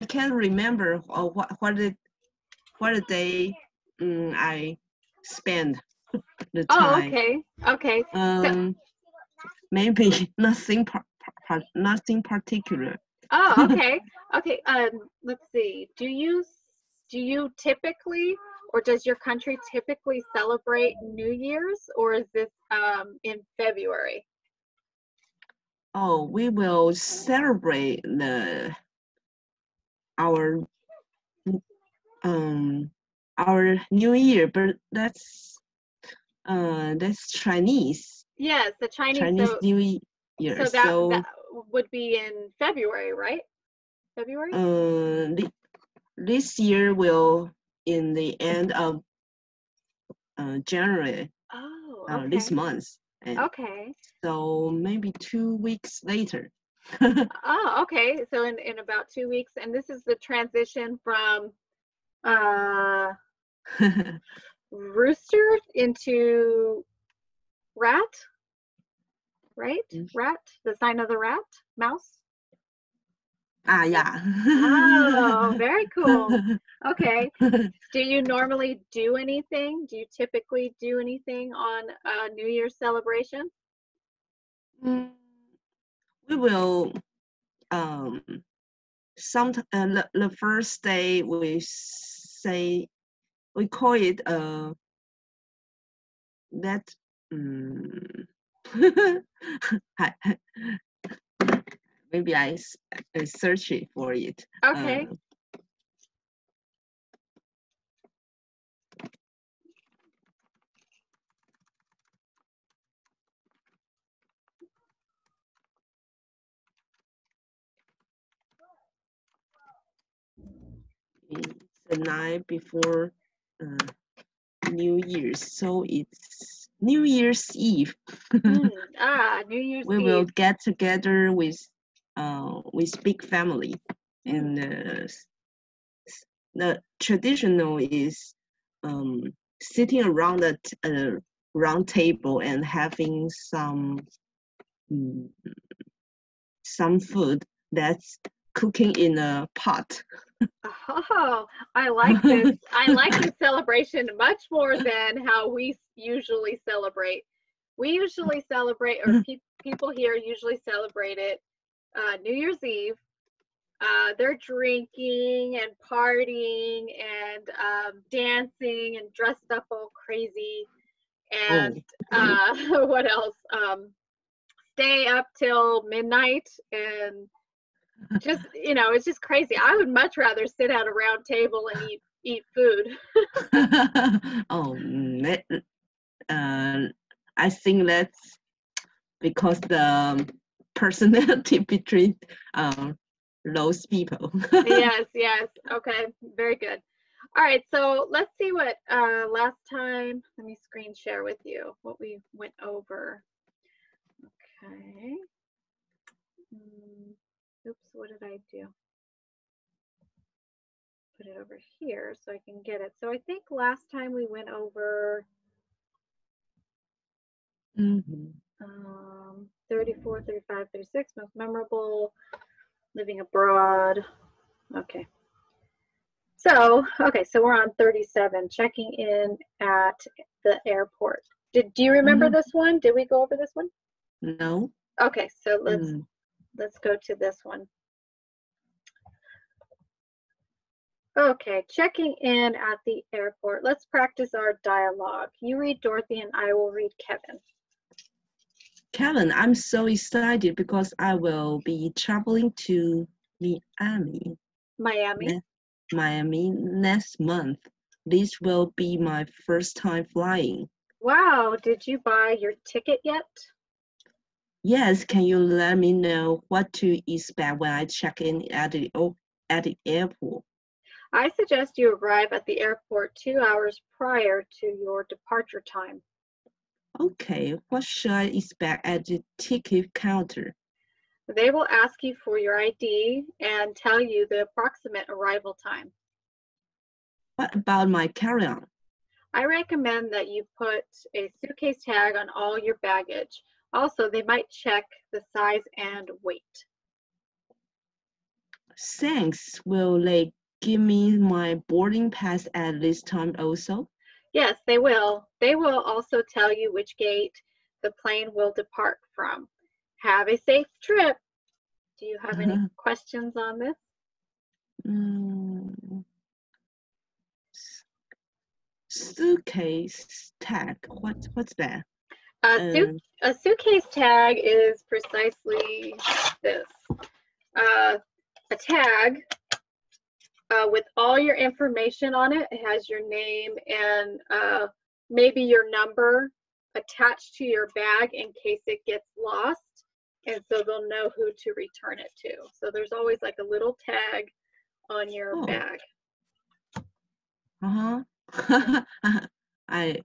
can't remember what day I spend the Oh, time. okay. Okay. So, Maybe nothing particular. oh, okay. Okay. Let's see. Do you typically, or does your country typically celebrate New Year's, or is this in February? Oh, we will celebrate our um our New Year, but that's Chinese Yes, the Chinese. Chinese New Year. So that So would be in February, right? February? this year will in the end of January, Oh, this okay. month, and Okay. so maybe 2 weeks later. Oh, okay. So in about 2 weeks, and this is the transition from uh rooster into rat, right? Rat, the sign of the rat, mouse. Yeah. Oh, very cool. Okay. Do you normally do anything? Do you typically do anything on a New Year's celebration? Mm, we will um the first day we call it that um, maybe I search it for it. Okay. It's the night before New Year's, so it's New Year's Eve. New Year's We will Eve. get together with big family, and the traditional is sitting around the round table and having mm, some food that's cooking in a pot. Oh, I like this. I like this celebration much more than how we usually celebrate. We usually celebrate, or people here usually celebrate it New Year's Eve. They're drinking and partying and dancing and dressed up all crazy. Oh, And what else? Stay up till midnight and just, it's just crazy. I would much rather sit at a round table and eat food. oh, I think that's because the personality between those people. Yes, yes. Okay, very good. All right, so let's see what last time, let me screen share with you what we went over. Okay. Oops, what did I do? Put it over here so I can get it. So I think last time we went over 34, 35, 36, most memorable, living abroad. Okay. So we're on 37, checking in at the airport. Do you remember this one? Did we go over this one? No. Okay, so let's go to this one. Okay, checking in at the airport. Let's practice our dialogue. You read Dorothy and I will read Kevin. Kevin, I'm so excited because I will be traveling to Miami. Miami next month. This will be my first time flying. Wow, did you buy your ticket yet? Yes, can you let me know what to expect when I check in at the airport? I suggest you arrive at the airport 2 hours prior to your departure time. Okay, what should I expect at the ticket counter? They will ask you for your ID and tell you the approximate arrival time. What about my carry-on? I recommend that you put a suitcase tag on all your baggage. Also, they might check the size and weight. Thanks. Will they give me my boarding pass at this time also? Yes, they will. They will also tell you which gate the plane will depart from. Have a safe trip. Do you have any questions on this? Mm, suitcase tag. What's that? A, Um, a suitcase tag is precisely this. A tag with all your information on it. It has your name and maybe your number attached to your bag in case it gets lost. And so they'll know who to return it to. So there's always like a little tag on your oh, bag. uh-huh. I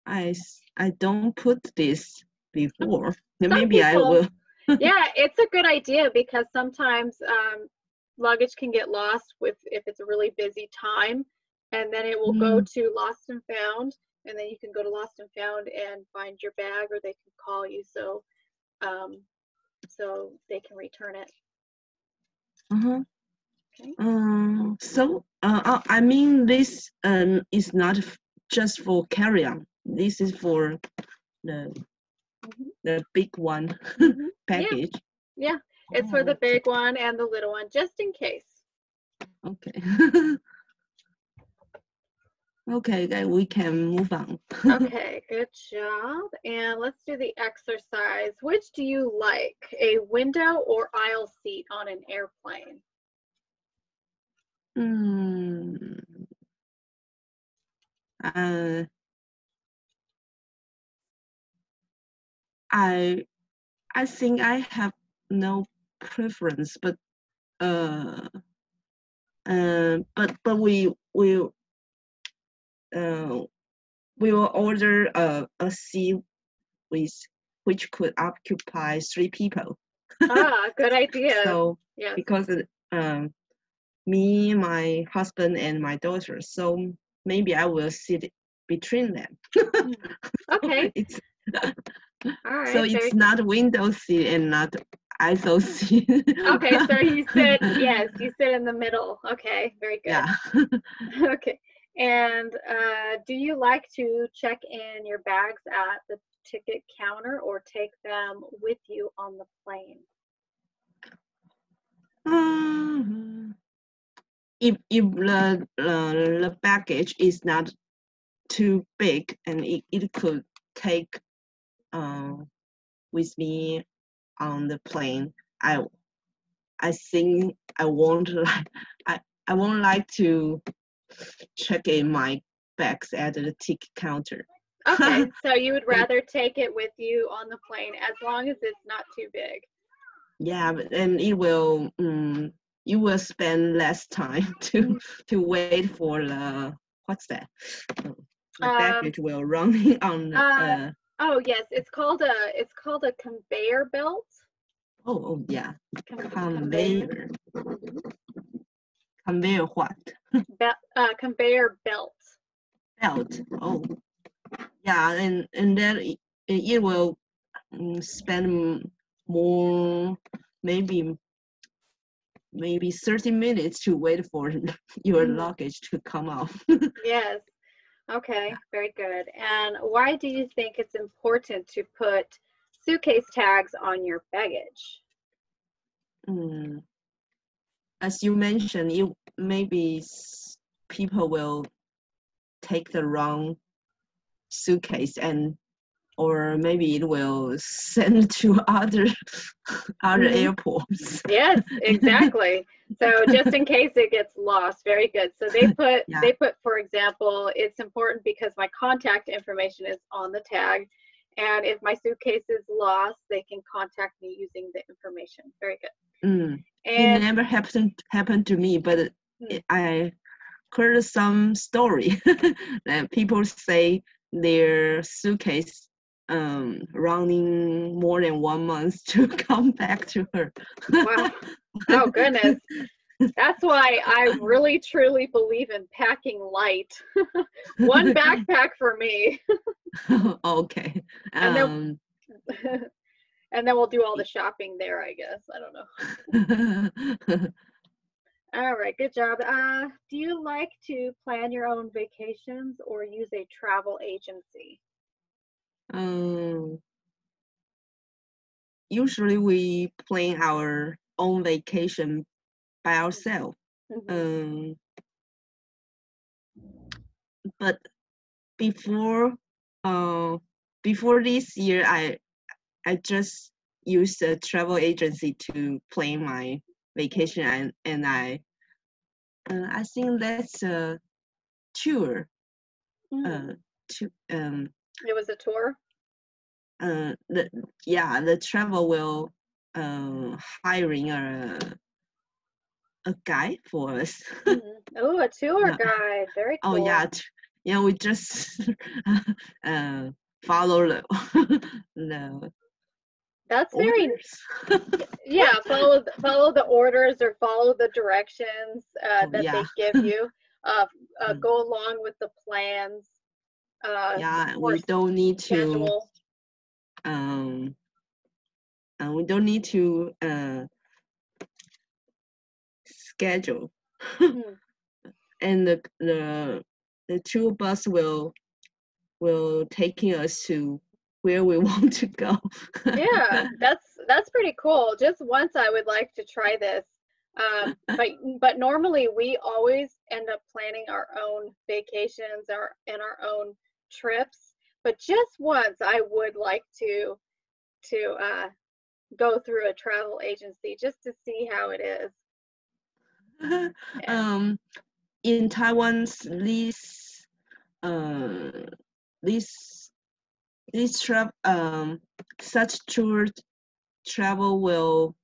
I I don't put this before. Then Some maybe I people, will. yeah, it's a good idea because sometimes luggage can get lost if it's a really busy time, and then it will go Mm, to lost and found, and then you can go to lost and found and find your bag, or they can call you um, so they can return it. uh-huh. Okay. So I mean this is not just for carry on. This is for the Mm-hmm. the big one Mm-hmm. Yeah, package. yeah. It's for Oh, the okay. big one and the little one, just in case. Okay. Okay, then we can move on. Okay, good job. And let's do the exercise. Which do you like, a window or aisle seat on an airplane? Hmm. Uh, I I think I have no preference, but uh, but uh we will order a seat with which could occupy 3 people. Ah, good idea. So Yes. because um me, my husband, and my daughter, so maybe I will sit between them. Mhm. Okay. It's All so right. it's Very good. not window seat and not ISO seat. Okay, so you sit, yes, you sit in the middle. Okay, very good. Yeah. Okay. And do you like to check in your bags at the ticket counter or take them with you on the plane? If the package is not too big and it could take uh, with me on the plane, I I think I won't like I won't like to check in my bags at the ticket counter. Okay, so you would rather take it with you on the plane as long as it's not too big. Yeah, but then it will you will spend less time Mm. to wait for the what's that? The Um, baggage will running on the uh, oh yes, it's called a conveyor belt. oh yeah, Conveyor. conveyor Mhm. conveyor what? Conveyor belt. Belt. Oh yeah, and then it will spend more maybe maybe 30 minutes to wait for your Mhm. luggage to come out. Yes. Okay, very good. And why do you think it's important to put suitcase tags on your baggage? Mm, as you mentioned, you maybe people will take the wrong suitcase and or maybe it will send to other Hmm. airports. Yes, exactly. So just in case it gets lost, very good. So they put Yeah. they put, for example, it's important because my contact information is on the tag, and if my suitcase is lost, they can contact me using the information. Very good. It And never happened to me, but hmm, I heard some story that people say their suitcase running more than 1 month to come back to her. wow, oh goodness. That's why I really truly believe in packing light. One backpack for me, Okay. and then and then we'll do all the shopping there, I guess. I don't know. All right, good job. Do you like to plan your own vacations or use a travel agency? Um, Usually we plan our own vacation by ourselves. Mm-hmm. Um, but before uh, before this year, I just used a travel agency to plan my vacation, and I think that's a tour. Mm. Uh, to It was a tour. the yeah, the travel will hiring a guide for us. Mm-hmm. Oh, a tour Yeah. guide. Very Oh cool. yeah, yeah. We just uh, follow the That's very, orders. yeah, follow the orders or follow the directions Oh that yeah, they give you. Uh, mm, go along with the plans. yeah. Or schedule. Um, we don't need to schedule, Mm. and the tour bus will taking us to where we want to go. Yeah, that's pretty cool. Just once I would like to try this. But normally we always end up planning our own vacations and our own trips. But just once I would like to go through a travel agency just to see how it is. Yeah. um, in Taiwan's uh, this this travel such tour travel will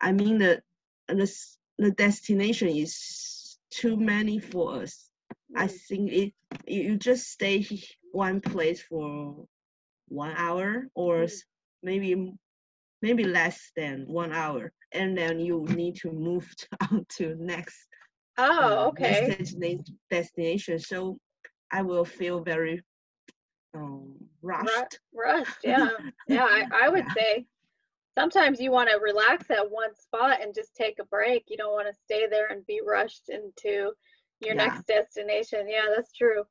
I mean the destination is too many for us. I Mm. think you just stay one place for 1 hour or Mm. maybe less than 1 hour, and then you need to move on to next Oh, okay. destination. So I will feel very rushed. Rushed, yeah. Yeah, I would Yeah, say. Sometimes you want to relax at one spot and just take a break. You don't want to stay there and be rushed into your yeah. next destination. Yeah, that's true.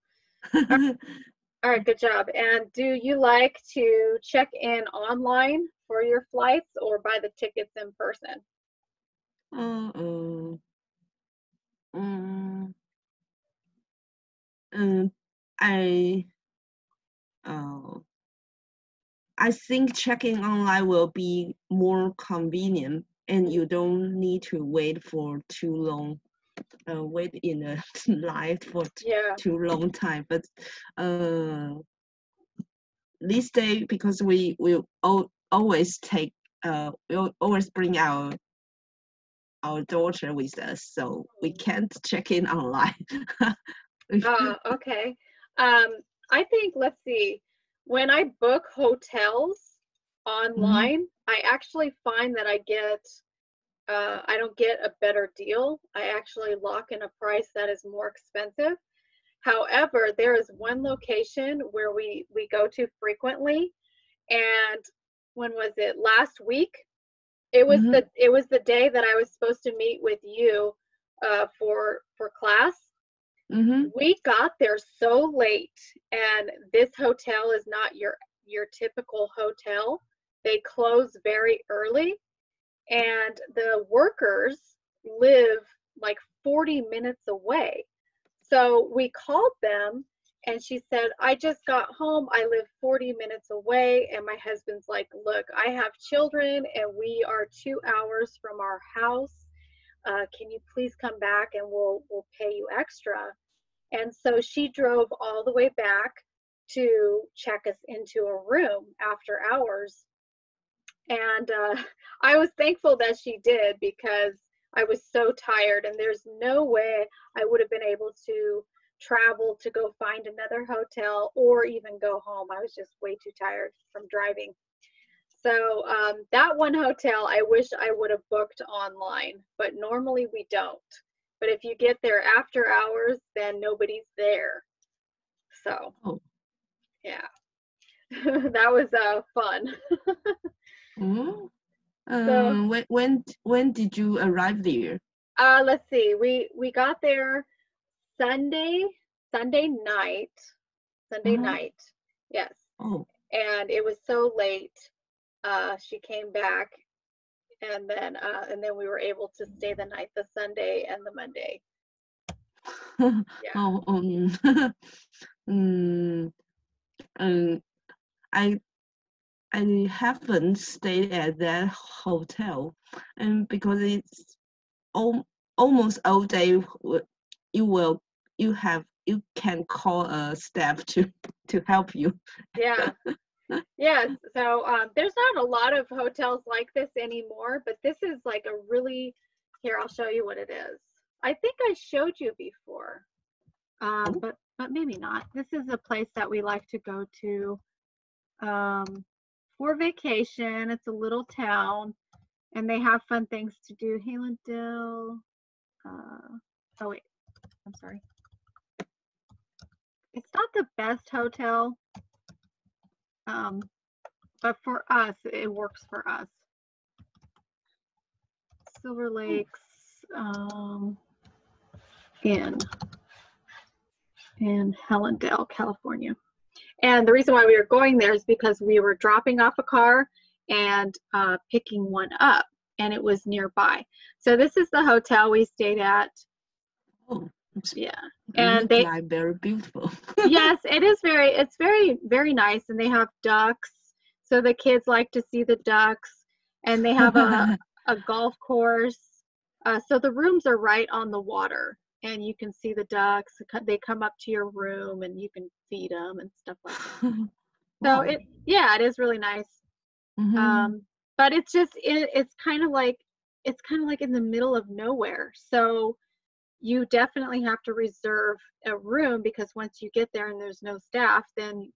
All right, good job. And do you like to check in online for your flights or buy the tickets in person? uh, uh, um, um, I uh, I think checking online will be more convenient, and Mm. you don't need to wait for too long. Wait in a line for Yeah. too long time. But uh, this day, because we will always take we'll always bring our daughter with us, so we can't check in online. Okay. Um, I think, let's see, when I book hotels Mhm, online, I actually find that I don't get a better deal. I actually lock in a price that is more expensive. However, there is one location where we go to frequently, and when was it? Last week. mhm, It was the day that I was supposed to meet with you for class. mhm. We got there so late, and this hotel is not your typical hotel. They close very early, and the workers live like 40 minutes away. So we called them, and she said, I just got home. I live 40 minutes away. And my husband's like, look, I have children, and we are 2 hours from our house. Can you please come back and we'll pay you extra? And so she drove all the way back to check us into a room after hours. And I was thankful that she did because I was so tired, and there's no way I would have been able to travel to go find another hotel or even go home. I was just way too tired from driving. So that one hotel, I wish I would have booked online, but normally we don't. But if you get there after hours, then nobody's there. So Oh, yeah, that was fun. mhm. So When did you arrive there? let's see. We got there Sunday night. Sunday Uh-huh. night. Yes. Oh. And it was so late. She came back and then we were able to stay the night, the Sunday and the Monday. Yeah. Oh, mm, um, I haven't stayed at that hotel, and because it's almost all day, you will you can call a staff to help you. Yeah. Yes. So there's not a lot of hotels like this anymore, but this is like a really, here, I'll show you what it is. I think I showed you before, but maybe not. This is a place that we like to go to for vacation. It's a little town, and they have fun things to do. Hallandale. Oh wait, I'm sorry. It's not the best hotel, but for us, it works for us. Silver Lakes in Hallandale, California. And the reason why we were going there is because we were dropping off a car and picking one up, and it was nearby. So this is the hotel we stayed at. Oh, yeah, and they like very beautiful. Yes, it's very nice, and they have ducks, so the kids like to see the ducks, and they have a golf course. So the rooms are right on the water, and you can see the ducks. They come up to your room, and you can feed them and stuff like that. Wow. So it is really nice. But it's just it's kind of like in the middle of nowhere. So you definitely have to reserve a room, because once you get there and there's no staff, then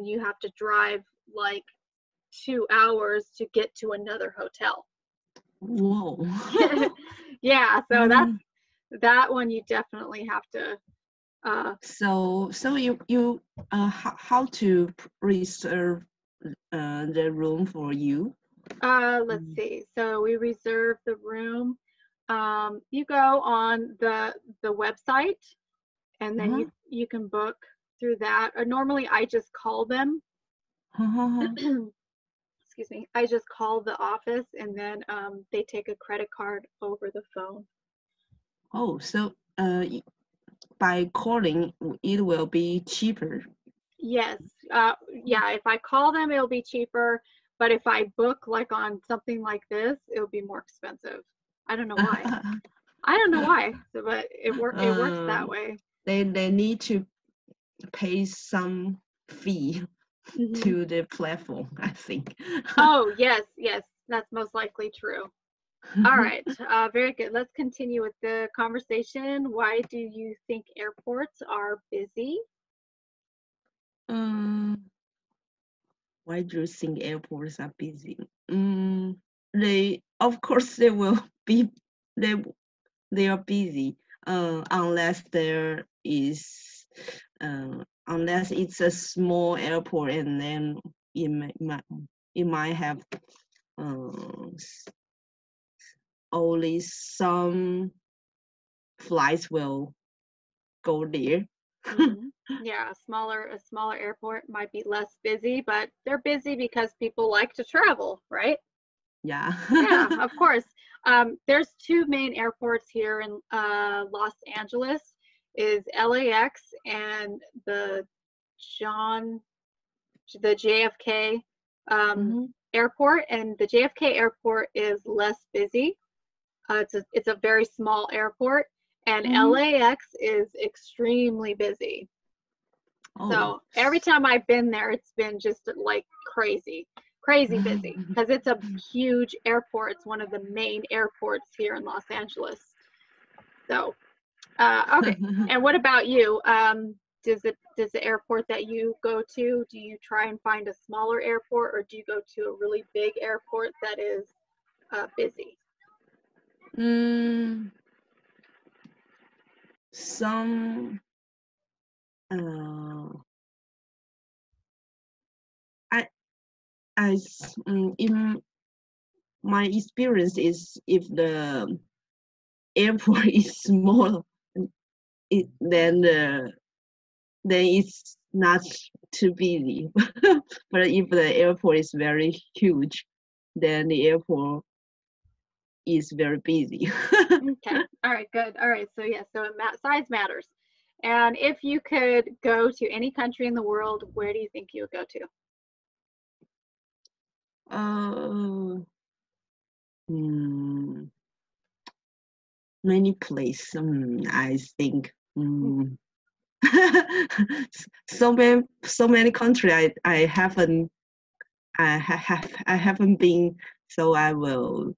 you have to drive like 2 hours to get to another hotel. Whoa. Yeah, so that one you definitely have to so you how to reserve the room for you? let's see. So we reserve the room. You go on the website, and then you can book through that. Or normally I just call them. Excuse me. I just call the office, and then they take a credit card over the phone. Oh, so by calling, it will be cheaper. Yes. Yeah, if I call them, it'll be cheaper. But if I book like on something like this, it'll be more expensive. I don't know why. I don't know why, but it works that way. They need to pay some fee to the platform, I think. Oh, yes, that's most likely true. All right, very good. Let's continue with the conversation. Why do you think airports are busy? Why do you think airports are busy? Of course they will be they are busy unless there is unless it's a small airport, and then it might have only some flights will go there. Yeah, a smaller airport might be less busy, but they're busy because people like to travel, right? Yeah. Yeah, of course. There's two main airports here in Los Angeles, is LAX and the JFK airport, and the JFK airport is less busy. It's a very small airport, and LAX is extremely busy. Oh. So every time I've been there, it's been just like crazy busy, because it's a huge airport. It's one of the main airports here in Los Angeles. So, okay. And what about you? Does the airport that you go to, do you try and find a smaller airport, or do you go to a really big airport that is busy? Some my experience is if the airport is small, then it's not too busy. But if the airport is very huge, then the airport is very busy. Okay. All right. Good. All right. So yeah. So size matters. And if you could go to any country in the world, where do you think you would go to? Many places. I think. So many country I haven't been, so I will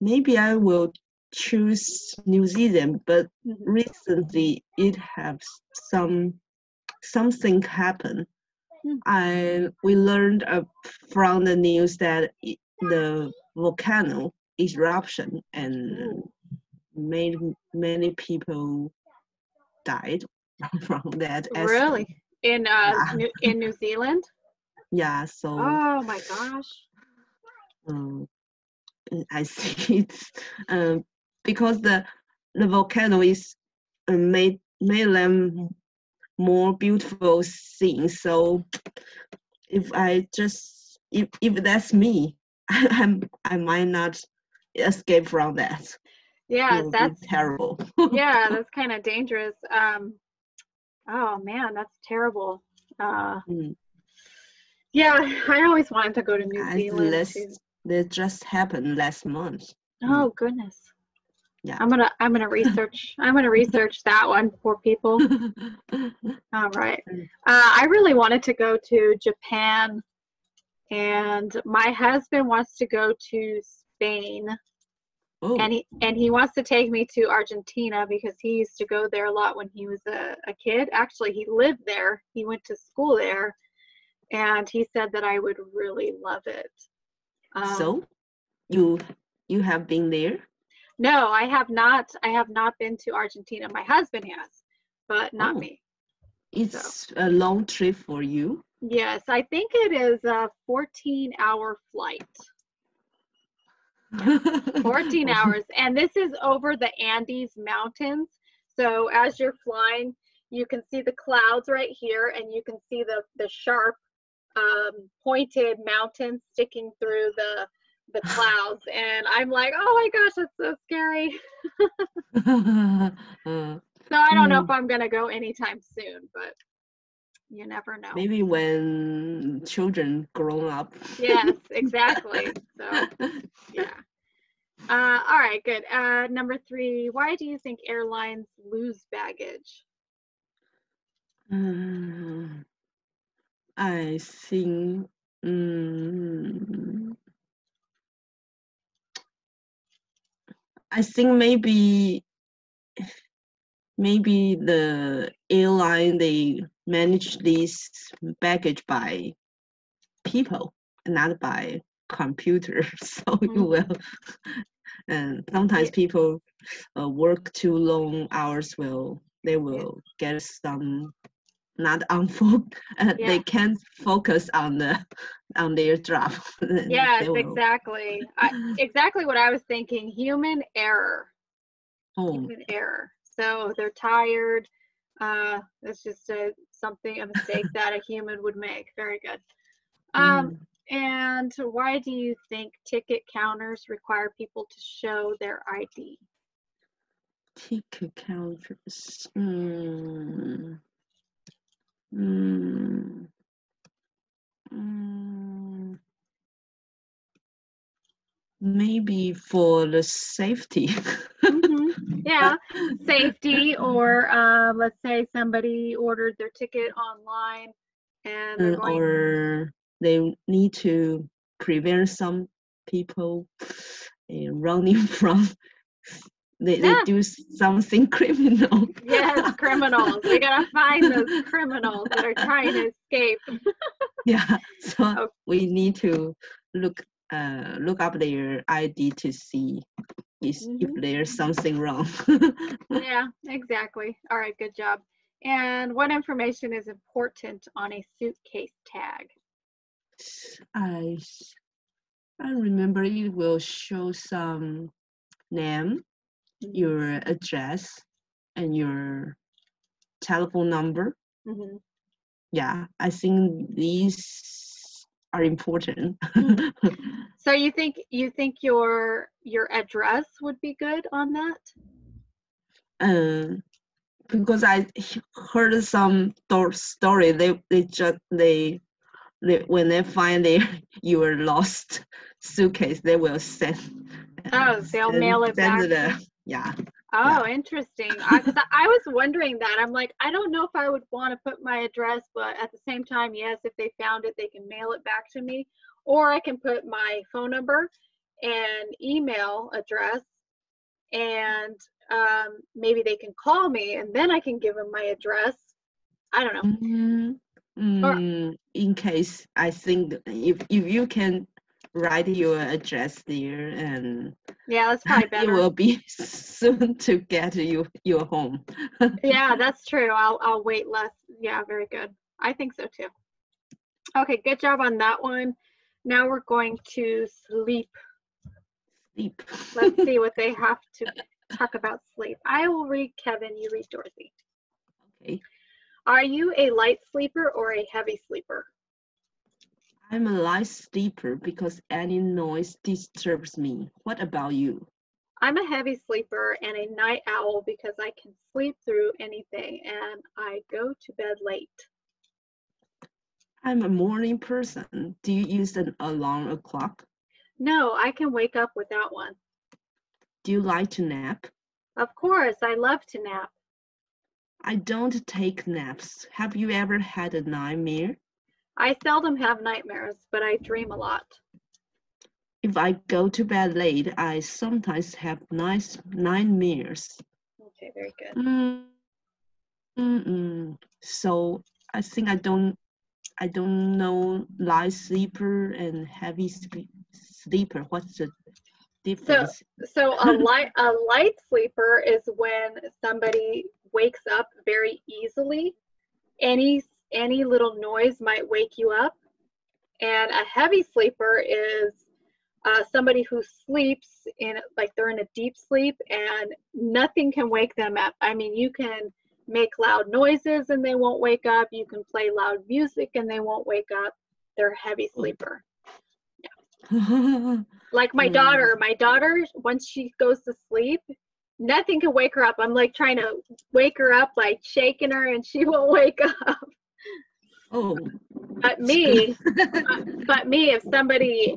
maybe I will choose New Zealand, but recently it has something happen. We learned from the news that the volcano eruption and many people died from that. Really? In New Zealand? Yeah. So. Oh my gosh. I see it's because the volcano is made them more beautiful things. So if that's me, I might not escape from that. Yeah, that's terrible. yeah, that's kind of dangerous. Oh man, that's terrible. Yeah, I always wanted to go to New Zealand too. That just happened last month. Oh goodness. Yeah. I'm gonna research that one for people. All right. I really wanted to go to Japan, and my husband wants to go to Spain. Oh. And he wants to take me to Argentina because he used to go there a lot when he was a kid. Actually, he lived there. He went to school there, and he said that I would really love it. So, you have been there? No, I have not. I have not been to Argentina. My husband has, but not me. It's a long trip for you? Yes, I think it is a 14-hour flight. Yeah, 14 hours. And this is over the Andes Mountains. So as you're flying, you can see the clouds right here, and you can see the sharp pointed mountains sticking through the clouds. And I'm like, oh my gosh, that's so scary. So I don't know if I'm going to go anytime soon, but you never know. Maybe when children grow up. Yes, exactly. So, yeah. All right, good. Number 3, why do you think airlines lose baggage? I think maybe the airline, they manage this baggage by people, not by computers. So you will, and sometimes people work too long hours. They will get some not they can't focus on their job. Yes, exactly. Exactly what I was thinking. Human error. Human error. So they're tired. It's just a mistake that a human would make. Very good. And why do you think ticket counters require people to show their ID? Ticket counters. Maybe for the safety. Yeah, safety, or let's say somebody ordered their ticket online and they're going, or they need to prevent some people running from. They do something criminal. Yes, criminals. We gotta find those criminals that are trying to escape. Yeah, so we need to look up their ID to see if there's something wrong. Yeah, exactly. All right, good job. And what information is important on a suitcase tag? I remember it will show some name, your address, and your telephone number. Mm-hmm. Yeah, I think these are important. So you think your address would be good on that? Because I heard some story. They when they find your lost suitcase, they will send. Oh, they'll mail it back. Yeah. Oh, interesting. Because I was wondering that. I'm like, I don't know if I would want to put my address, but at the same time, yes, if they found it, they can mail it back to me. Or I can put my phone number and email address, and maybe they can call me, and then I can give them my address. I don't know. Or, In case, I think if you can write your address there, and yeah, that's probably better. It will be soon to get your home. Yeah, that's true. I'll wait less. Yeah, very good. I think so too. Okay, good job on that one. Now we're going to sleep. Sleep. Let's see what they have to talk about sleep. I will read Kevin, you read Dorothy. Okay. Are you a light sleeper or a heavy sleeper? I'm a light sleeper because any noise disturbs me. What about you? I'm a heavy sleeper and a night owl because I can sleep through anything and I go to bed late. I'm a morning person. Do you use an alarm clock? No, I can wake up without one. Do you like to nap? Of course, I love to nap. I don't take naps. Have you ever had a nightmare? I seldom have nightmares, but I dream a lot. If I go to bed late, I sometimes have nice nightmares. Okay, very good. So I think I don't know light sleeper and heavy sleeper. What's the difference? So a light sleeper is when somebody wakes up very easily. Any little noise might wake you up. And a heavy sleeper is somebody who sleeps like they're in a deep sleep and nothing can wake them up. I mean, you can make loud noises and they won't wake up. You can play loud music and they won't wake up. They're a heavy sleeper. Yeah. Like my daughter, once she goes to sleep, nothing can wake her up. I'm like trying to wake her up, like shaking her, and she won't wake up. Oh. But me, if somebody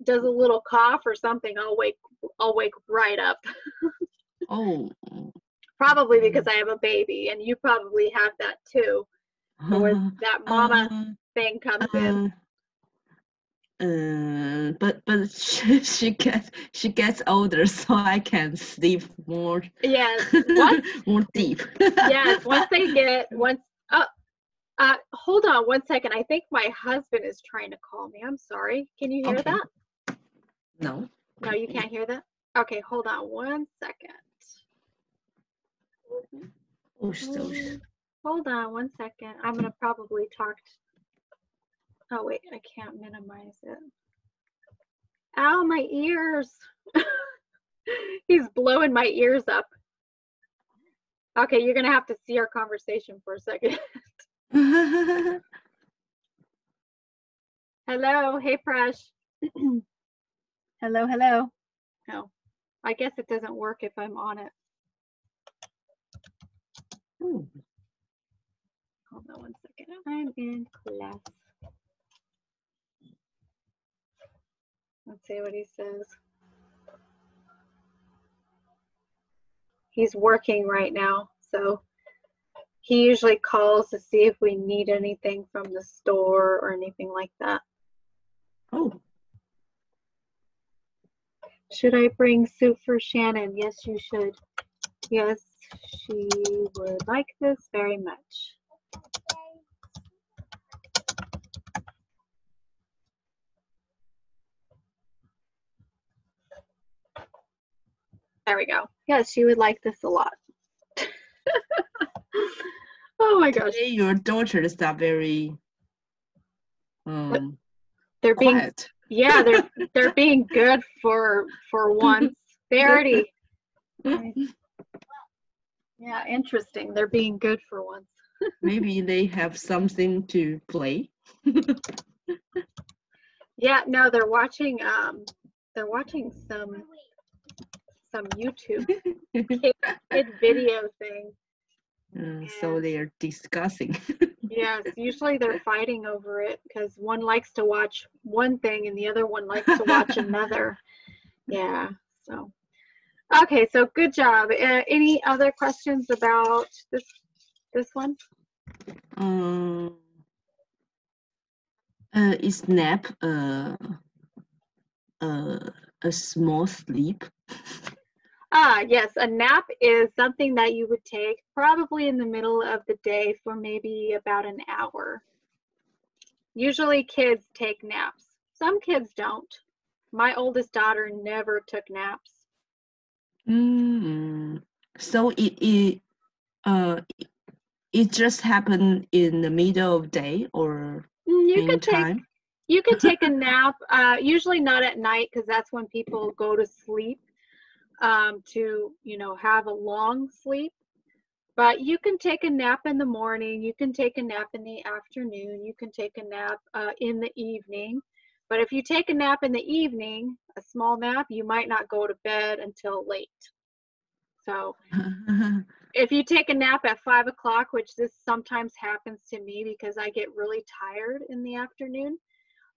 does a little cough or something, I'll wake right up. Oh. Probably because I have a baby, and you probably have that too, where that mama thing comes in. But she gets older, so I can sleep more. Yes. More deep. Yes. Hold on one second. I think my husband is trying to call me. I'm sorry. Can you hear that? No. No, you can't hear that? Okay, hold on one second. Hold on one second. I'm going to probably talk. Oh, wait, I can't minimize it. Ow, my ears. He's blowing my ears up. Okay, you're going to have to see our conversation for a second. Hello. Hey, Prash. Hello. No, I guess it doesn't work if I'm on it. Ooh. Hold on one second. I'm in class. Let's see what he says. He's working right now, so he usually calls to see if we need anything from the store or anything like that. Oh. Should I bring soup for Shannon? Yes, you should. Yes, she would like this very much. There we go. Yes, she would like this a lot. Oh my gosh. Today your daughter is not very They're being quiet. yeah, they're being good for once. They already yeah, interesting. They're being good for once. Maybe they have something to play. Yeah, no, they're watching some YouTube kid video thing. So they are discussing. Yes, usually they're fighting over it because one likes to watch one thing and the other one likes to watch another. Yeah, so okay, so good job. Any other questions about this one? Is nap a small sleep? Yes, a nap is something that you would take probably in the middle of the day for maybe about an hour. Usually kids take naps. Some kids don't. My oldest daughter never took naps. So it just happened in the middle of day or anytime? You could take a nap, usually not at night because that's when people go to sleep to, have a long sleep. But you can take a nap in the morning, you can take a nap in the afternoon, you can take a nap in the evening. But if you take a nap in the evening, a small nap, you might not go to bed until late. So if you take a nap at 5 o'clock, which this sometimes happens to me because I get really tired in the afternoon,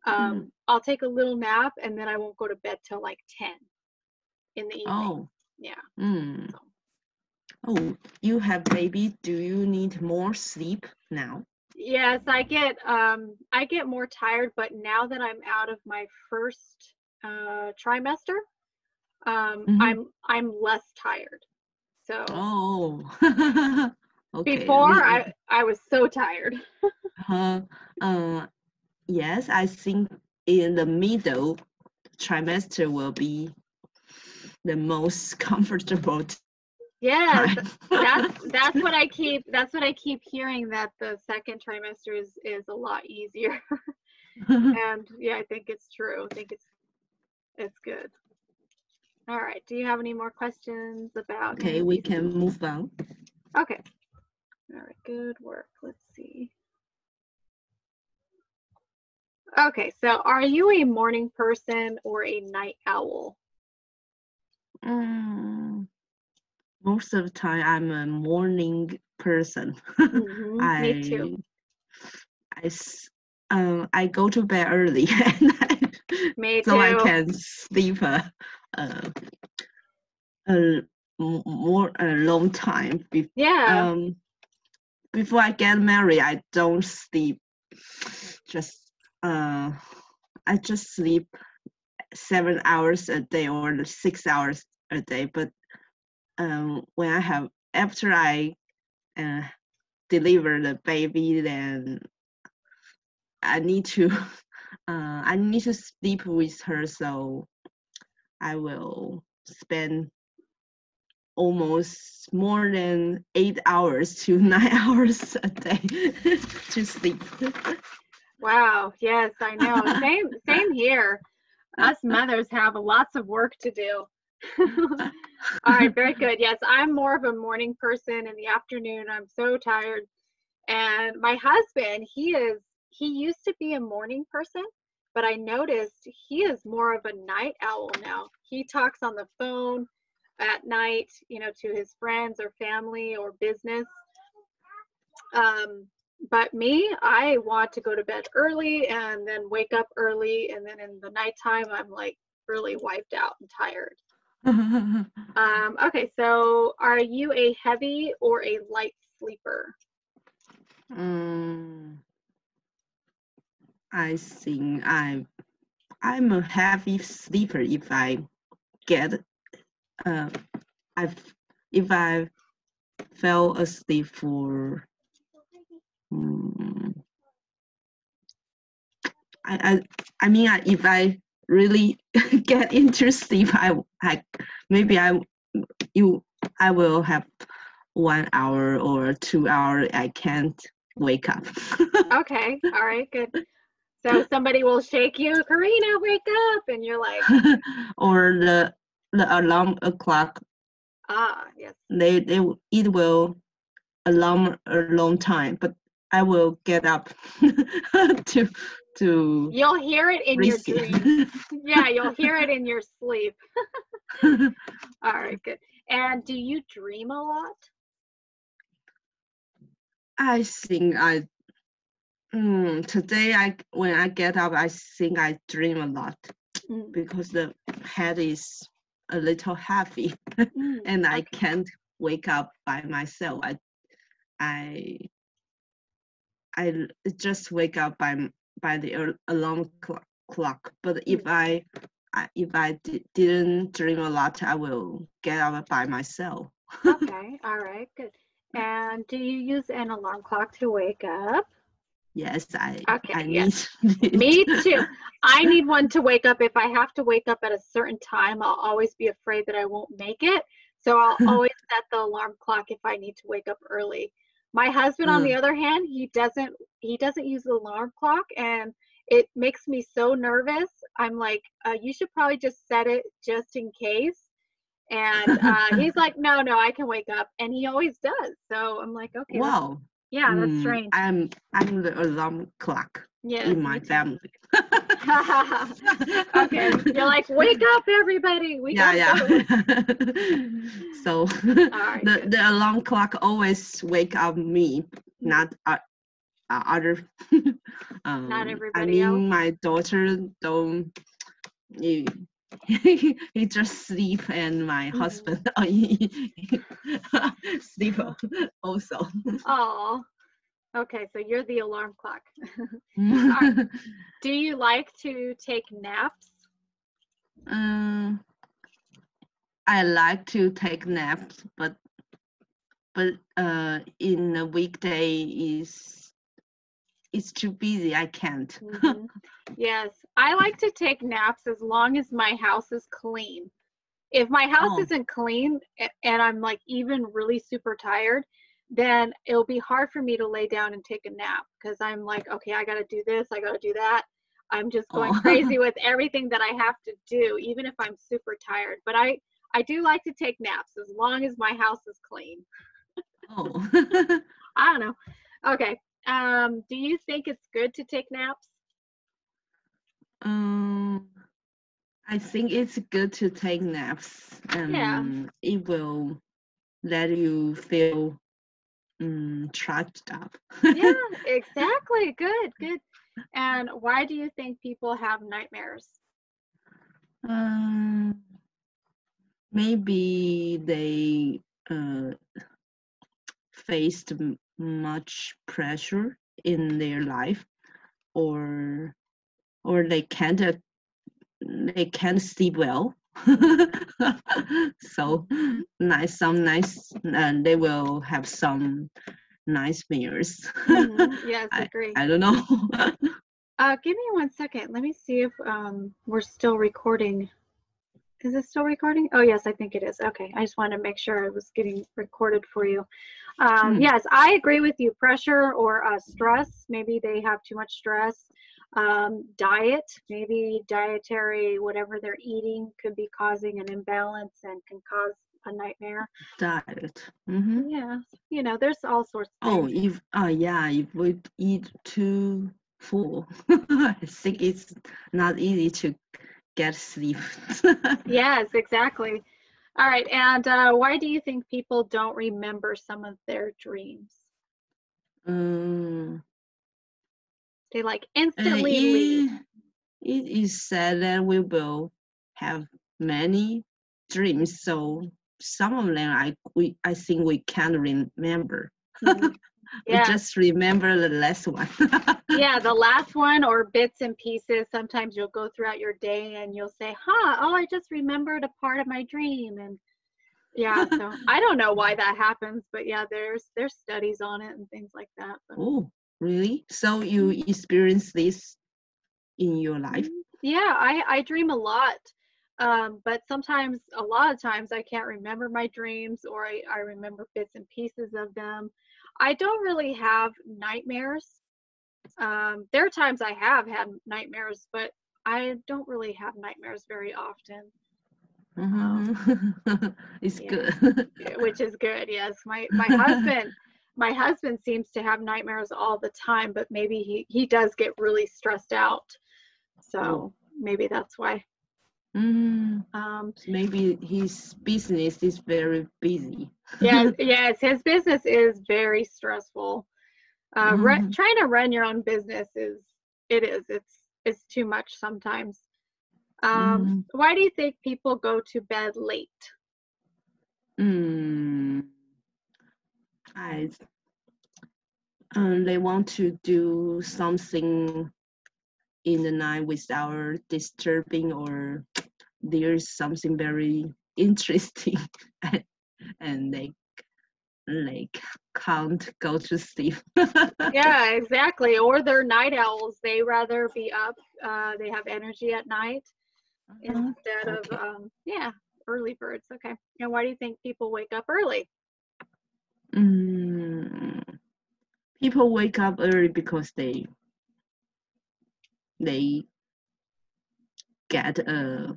I'll take a little nap and then I won't go to bed till like 10 in the evening. Oh. Yeah. So. Oh, you have baby. Do you need more sleep now? Yes, I get more tired, but now that I'm out of my first trimester, I'm less tired. So Okay. Before I was so tired. Yes, I think in the middle trimester will be the most comfortable Yes, time. that's what I keep hearing, that the second trimester is a lot easier. And yeah, I think it's true. I think it's good. All right. Do you have any more questions about? Okay, we can move on. Okay. All right. Good work. Let's see. Okay. So, are you a morning person or a night owl? Most of the time, I'm a morning person. Me too. I go to bed early Me so I too. can sleep a long time. Yeah. Before I get married, I don't sleep. I just sleep 7 hours a day or 6 hours a day. But after I deliver the baby, then I need to sleep with her, so I will spend almost more than 8 hours to 9 hours a day to sleep. Wow. Yes, I know. Same here. Us mothers have lots of work to do. All right, very good. Yes, I'm more of a morning person. In the afternoon, I'm so tired. And my husband, he used to be a morning person, but I noticed he is more of a night owl now. He talks on the phone at night, to his friends or family or business. But me, I want to go to bed early and then wake up early, and then in the nighttime, I'm like really wiped out and tired. Okay, so are you a heavy or a light sleeper? I think I'm a heavy sleeper if I get if I fell asleep for if I really get into sleep, I will have 1 hour or 2 hours I can't wake up. Okay, all right, good. So somebody will shake you, Karina, wake up, and you're like, Or the alarm clock, yes. it will alarm a long time, but I will get up to You'll hear it in your risk dreams. it. Yeah, you'll hear it in your sleep. All right, good. And do you dream a lot? I think today when I get up, I think I dream a lot because the head is a little heavy and I can't wake up by myself. I just wake up by the alarm clock. But if I didn't dream a lot, I will get up by myself. Okay, all right, good. And do you use an alarm clock to wake up? Yes, I yes. need it. Me too. I need one to wake up. If I have to wake up at a certain time, I'll always be afraid that I won't make it. So I'll always set the alarm clock if I need to wake up early. My husband, on the other hand, he doesn't use the alarm clock, and it makes me so nervous. I'm like, you should probably just set it just in case. And he's like, no, I can wake up, and he always does. So I'm like, okay, Wow. that's strange. I'm the alarm clock in my family. Okay, you're like, wake up, everybody. We gotta go to work. So right, the alarm clock always wake up me, not other. Not everybody else. My daughter don't. He just sleep, and my husband sleep also. Oh, okay. So you're the alarm clock. Right. Do you like to take naps? I like to take naps, but in a weekday it's too busy. I can't. Yes, I like to take naps as long as my house is clean. If my house isn't clean and I'm like even really super tired, then it'll be hard for me to lay down and take a nap because I'm like, okay, I got to do this, I got to do that. I'm just going crazy with everything that I have to do, even if I'm super tired. But I do like to take naps as long as my house is clean. I don't know. Okay. Do you think it's good to take naps? I think it's good to take naps, and it will let you feel charged up. Yeah, exactly. Good. And why do you think people have nightmares? Maybe they faced much pressure in their life, or they can't sleep well. So they will have some nightmares. Yes, agree. I don't know. Give me 1 second. Let me see if we're still recording. Is it still recording? Oh, yes, I think it is. Okay, I just wanted to make sure I was getting recorded for you. Yes, I agree with you. Pressure or stress, maybe they have too much stress. Diet, maybe dietary, whatever they're eating could be causing an imbalance and can cause a nightmare. Diet. Yeah, there's all sorts of things. If we eat too full, I think it's not easy to get sleep. Yes, exactly. All right, and why do you think people don't remember some of their dreams? They like instantly leave. It is said that we will have many dreams, so some of them I think we can't remember. We just remember the last one. Yeah, the last one or bits and pieces. Sometimes you'll go throughout your day and you'll say, I just remembered a part of my dream. And yeah, so I don't know why that happens, but yeah, there's studies on it and things like that. But. Oh, really? So you experience this in your life? Yeah, I dream a lot. But sometimes, a lot of times, I can't remember my dreams, or I remember bits and pieces of them. I don't really have nightmares. There are times I have had nightmares, but I don't really have nightmares very often. It's Yeah, good. which is good. Yes, my husband seems to have nightmares all the time, but maybe he does get really stressed out, so maybe that's why. Maybe his business is very busy. Yes, his business is very stressful. Trying to run your own business it's too much sometimes. Why do you think people go to bed late? They want to do something in the night without disturbing, or there's something very interesting and they can't go to sleep. Yeah, exactly. Or they're night owls. They rather be up. They have energy at night instead of early birds. Okay. And why do you think people wake up early? People wake up early because they get a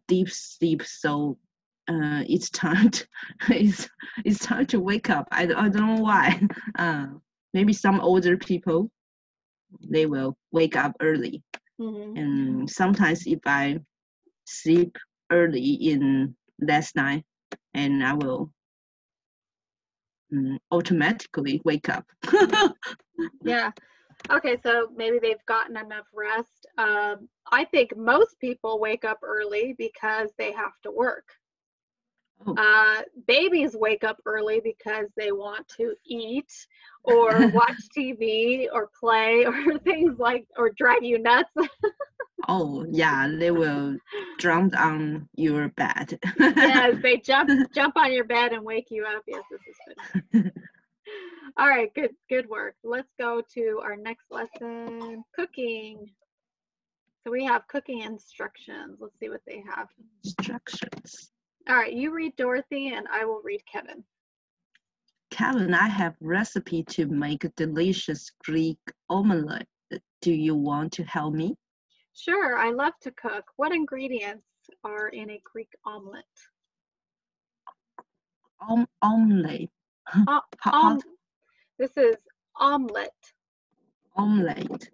deep sleep, so it's time to, it's time to wake up. I don't know why. Maybe some older people, they will wake up early. And sometimes if I sleep early in last night, and I will automatically wake up. Yeah. Okay, so maybe they've gotten enough rest. I think most people wake up early because they have to work. Babies wake up early because they want to eat or watch TV or play or things or drive you nuts. Oh yeah, they will jump on your bed. Yes, they jump on your bed and wake you up. Yes, this is funny. All right, good work. Let's go to our next lesson, cooking. So we have cooking instructions. Let's see what they have. Instructions. All right, you read Dorothy and I will read Kevin. Kevin, I have recipe to make a delicious Greek omelette. Do you want to help me? Sure, I love to cook. What ingredients are in a Greek omelet? Omelette. This is omelet. Omelette.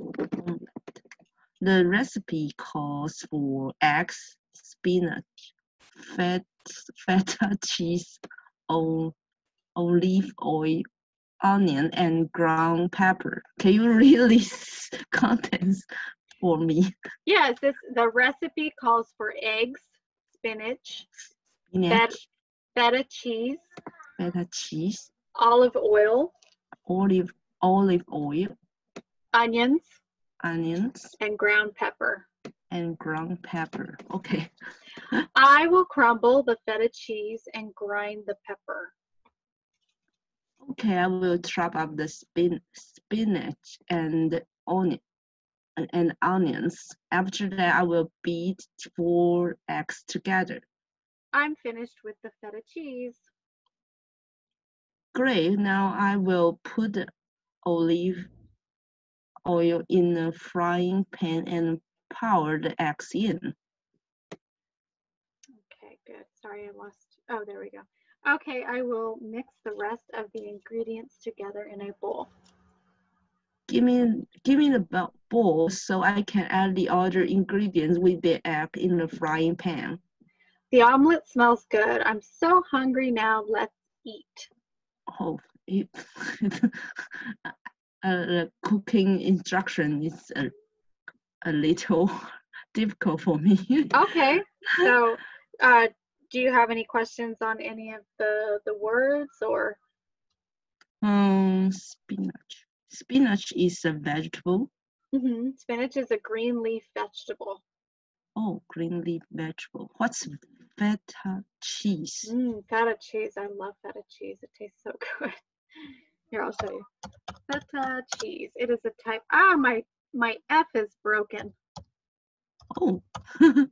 The recipe calls for eggs, spinach, feta cheese, olive oil, onion, and ground pepper. Can you read these contents for me? Yes, the recipe calls for eggs, spinach, feta cheese, olive oil, onions, and ground pepper. Okay. I will crumble the feta cheese and grind the pepper. Okay, I will chop up the spinach and onions. After that, I will beat 4 eggs together. I'm finished with the feta cheese. Great. Now I will put the olive oil in a frying pan and pour the eggs in. Okay, good. Sorry, I lost. Oh, there we go. Okay, I will mix the rest of the ingredients together in a bowl. Give me the bowl so I can add the other ingredients with the egg in the frying pan. The omelet smells good. I'm so hungry now. Let's eat. Oh, the cooking instruction is a little difficult for me. Okay, so do you have any questions on any of the words or? Spinach. Spinach is a vegetable. Spinach is a green leaf vegetable. Oh, green leaf vegetable. What's feta cheese? Feta cheese. I love feta cheese. It tastes so good. Here, I'll show you. Feta cheese. It is a type. My F is broken. Oh.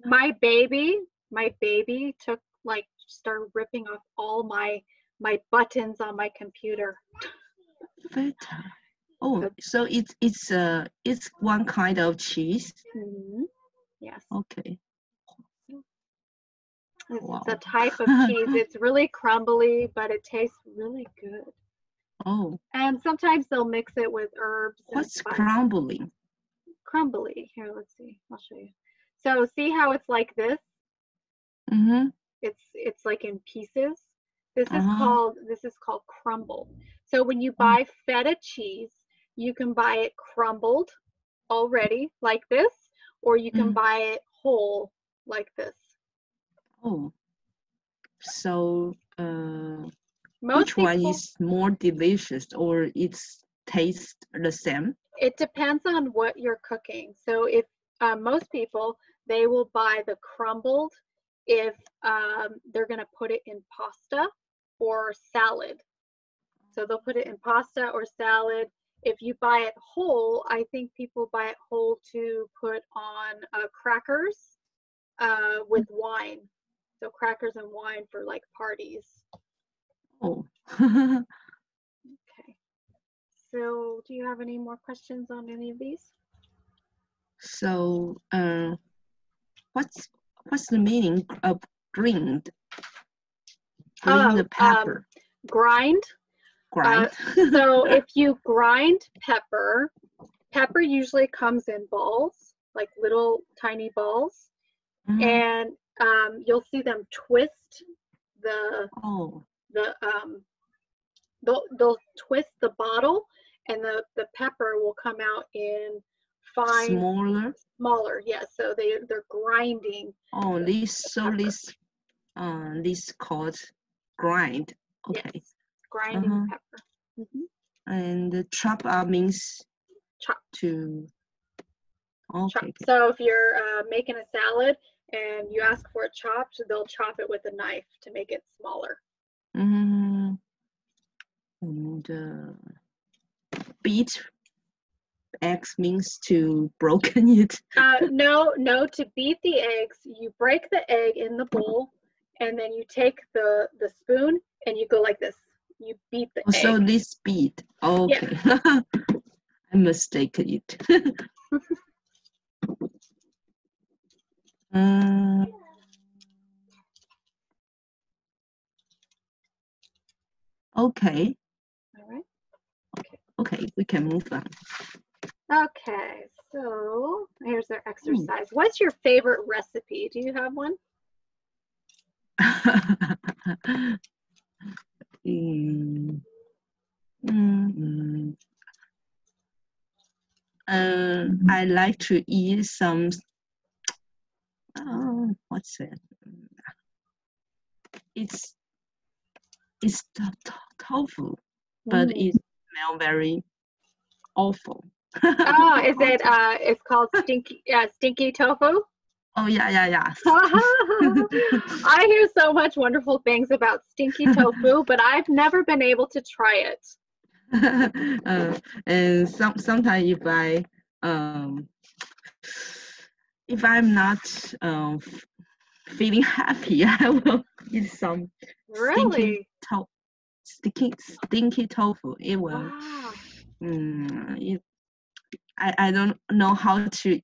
my baby started ripping off all my buttons on my computer. Feta. Oh, so it's one kind of cheese. Mm-hmm. Yes. Okay. It's a type of cheese. It's really crumbly, but it tastes really good. Oh. And sometimes they'll mix it with herbs. What's crumbling? Crumbly. Here, let's see. I'll show you. So see how it's like this? Mm-hmm. It's like in pieces. This is called crumble. So when you buy feta cheese, you can buy it crumbled already like this, or you can buy it whole like this. Oh. So which People, one is more delicious, or it's taste the same? It depends on what you're cooking. So if most people, they will buy the crumbled if they're going to put it in pasta or salad. So they'll put it in pasta or salad. If you buy it whole, I think people buy it whole to put on crackers with wine. So crackers and wine for like parties. Oh. Okay. So do you have any more questions on any of these? So what's the meaning of grind? Grind the pepper. Grind. So if you grind pepper usually comes in balls, like little tiny balls, and you'll see them twist they'll twist the bottle, and the pepper will come out in fine smaller. Yes, so they're grinding. Oh, this called grind. Okay. Yes, grinding pepper. And chop up means chop. To okay. Chop. So if you're making a salad and you ask for it chopped, they'll chop it with a knife to make it smaller. And beat eggs means to broken it. No, to beat the eggs, you break the egg in the bowl, and then you take the spoon and you go like this. You beat the egg. So this beat. Okay. Yeah. I mistaken it. Okay. All right. Okay, we can move on. Okay, so here's our exercise. What's your favorite recipe? Do you have one? I like to eat some. What's it? It's tofu, but it smells very awful. Oh, is it? It's called stinky tofu. Oh yeah. I hear so much wonderful things about stinky tofu, but I've never been able to try it. And sometimes if I'm not feeling happy, I will eat some stinky tofu. It will. Wow. I don't know how to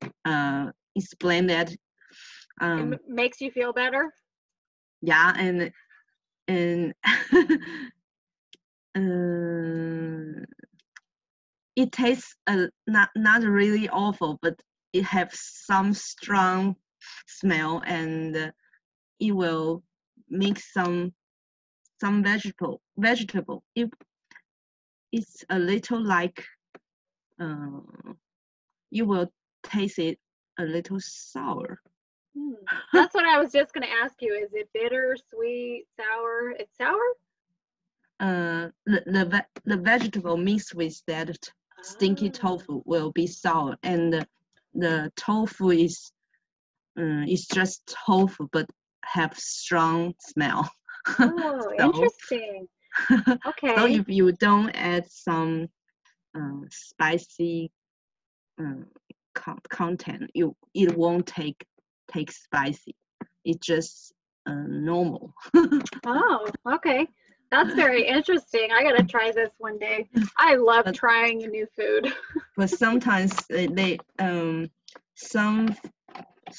explain that. It makes you feel better? Yeah, and it tastes not really awful, but it has some strong smell, and it will mix some vegetable. It's a little like you will taste it a little sour. That's what I was just going to ask you. Is it bitter, sweet, sour? It's sour? The vegetable mixed with that stinky tofu will be sour, and the tofu is just tofu but have strong smell. Oh, so, interesting. Okay. So if you don't add some spicy content, it won't take spicy. It's just normal. Oh, okay. That's very interesting. I gotta try this one day. I love trying new food. But sometimes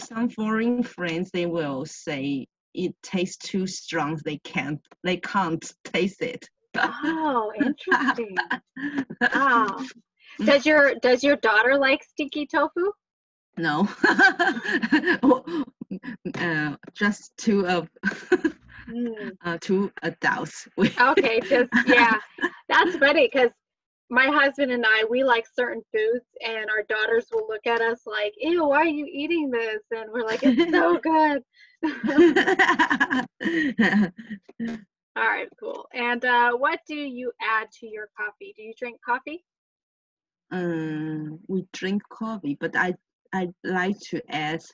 some foreign friends, they will say it tastes too strong. They can't taste it. Oh, interesting. Wow. Does your daughter like stinky tofu? No. Just two adults. Okay, yeah, that's funny because my husband and I, we like certain foods, and our daughters will look at us like, "Ew, why are you eating this?" And we're like, "It's so good." All right, cool. And what do you add to your coffee? Do you drink coffee? We drink coffee, but I like to add